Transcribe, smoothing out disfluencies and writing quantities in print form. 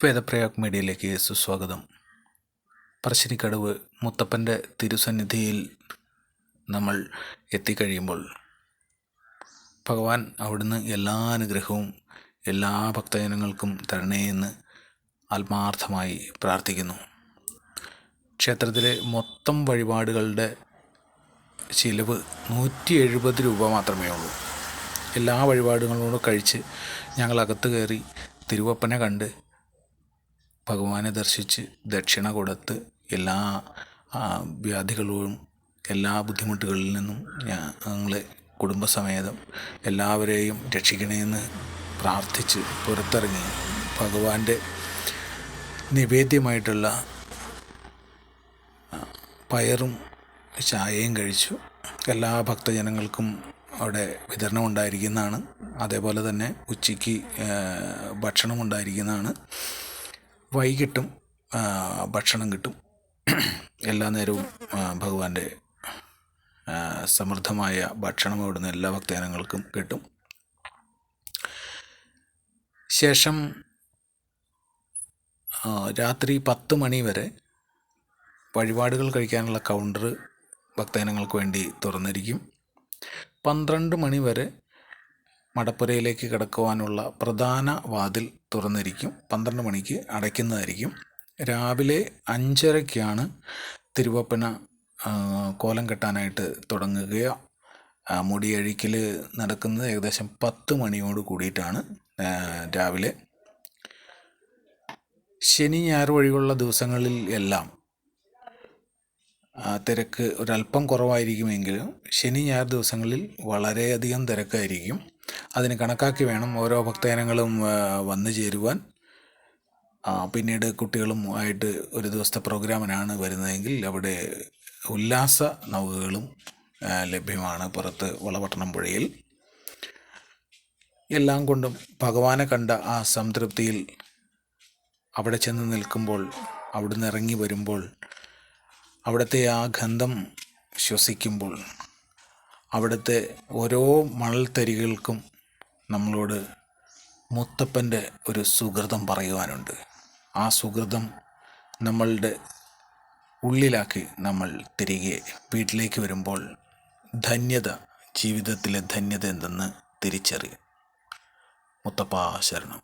വേദപ്രയാഗ് മീഡിയയിലേക്ക് സുസ്വാഗതം. പറശ്ശിനിക്കടവ് മുത്തപ്പൻ്റെ തിരുസന്നിധിയിൽ നമ്മൾ എത്തിക്കഴിയുമ്പോൾ ഭഗവാൻ അവിടുന്ന് എല്ലാ അനുഗ്രഹവും എല്ലാ ഭക്തജനങ്ങൾക്കും തരണേ എന്ന് ആത്മാർത്ഥമായി പ്രാർത്ഥിക്കുന്നു. ക്ഷേത്രത്തിലെ മൊത്തം വഴിപാടുകളുടെ ചിലവ് 170 രൂപ മാത്രമേ ഉള്ളൂ. എല്ലാ വഴിപാടുകളോടും കഴിച്ച് ഞങ്ങൾ അകത്ത് കയറി തിരുവപ്പനെ കണ്ട് ഭഗവാനെ ദർശിച്ച് ദക്ഷിണ കൊടുത്ത് എല്ലാ വ്യാധികളും എല്ലാ ബുദ്ധിമുട്ടുകളിൽ നിന്നും ഞങ്ങളെ കുടുംബസമേതം എല്ലാവരെയും രക്ഷിക്കണമെന്ന് പ്രാർത്ഥിച്ച് പുറത്തിറങ്ങി ഭഗവാന്റെ നിവേദ്യമായിട്ടുള്ള പയറും ചായയും കഴിച്ചു. എല്ലാ ഭക്തജനങ്ങൾക്കും അവിടെ വിതരണം ഉണ്ടായിരിക്കുന്നതാണ്. അതേപോലെ തന്നെ ഉച്ചയ്ക്ക് ഭക്ഷണം ഉണ്ടായിരിക്കുന്നതാണ്. വൈകിട്ടും ഭക്ഷണം കിട്ടും. എല്ലാ നേരവും ഭഗവാന്റെ സമൃദ്ധമായ ഭക്ഷണം അവിടുന്ന് എല്ലാ ഭക്തജനങ്ങൾക്കും കിട്ടും. ശേഷം രാത്രി 10 മണി വരെ വഴിപാടുകൾ കഴിക്കാനുള്ള കൗണ്ടർ ഭക്തജനങ്ങൾക്ക് വേണ്ടി തുറന്നിരിക്കും. 12 മണി വരെ മടപ്പുരയിലേക്ക് കിടക്കുവാനുള്ള പ്രധാന വാതിൽ തുറന്നിരിക്കും. 12 മണിക്ക് അടയ്ക്കുന്നതായിരിക്കും. രാവിലെ 5:30-ക്കാണ് തിരുവപ്പന കോലം കെട്ടാനായിട്ട് തുടങ്ങുക. മുടിയഴിക്കൽ നടക്കുന്നത് ഏകദേശം 10 മണിയോട് കൂടിയിട്ടാണ് രാവിലെ. ശനി ഞായർ ഒഴികെയുള്ള ദിവസങ്ങളിൽ എല്ലാം തിരക്ക് ഒരല്പം കുറവായിരിക്കുമെങ്കിലും ശനി ഞായർ ദിവസങ്ങളിൽ വളരെയധികം തിരക്കായിരിക്കും. അതിന് കണക്കാക്കി വേണം ഓരോ ഭക്തജനങ്ങളും വന്നു ചേരുവാൻ. പിന്നീട് കുട്ടികളും ആയിട്ട് ഒരു ദിവസത്തെ പ്രോഗ്രാമിനാണ് വരുന്നതെങ്കിൽ അവിടെ ഉല്ലാസ നൗകകളും ലഭ്യമാണ് പുറത്ത് വളപട്ടണം പുഴയിൽ. എല്ലാം കൊണ്ടും ഭഗവാനെ കണ്ട ആ സംതൃപ്തിയിൽ അവിടെ ചെന്ന് നിൽക്കുമ്പോൾ, അവിടുന്ന് ഇറങ്ങി വരുമ്പോൾ, അവിടുത്തെ ആ ഗന്ധം ശ്വസിക്കുമ്പോൾ, അവിടുത്തെ ഓരോ മണൽത്തരികൾക്കും നമ്മളോട് മുത്തപ്പൻ്റെ ഒരു സുകൃതം പറയുവാനുണ്ട്. ആ സുകൃതം നമ്മളുടെ ഉള്ളിലാക്കി നമ്മൾ തിരികെ വീട്ടിലേക്ക് വരുമ്പോൾ ധന്യത, ജീവിതത്തിലെ ധന്യത എന്തെന്ന് തിരിച്ചറിയും. മുത്തപ്പ ശരണം.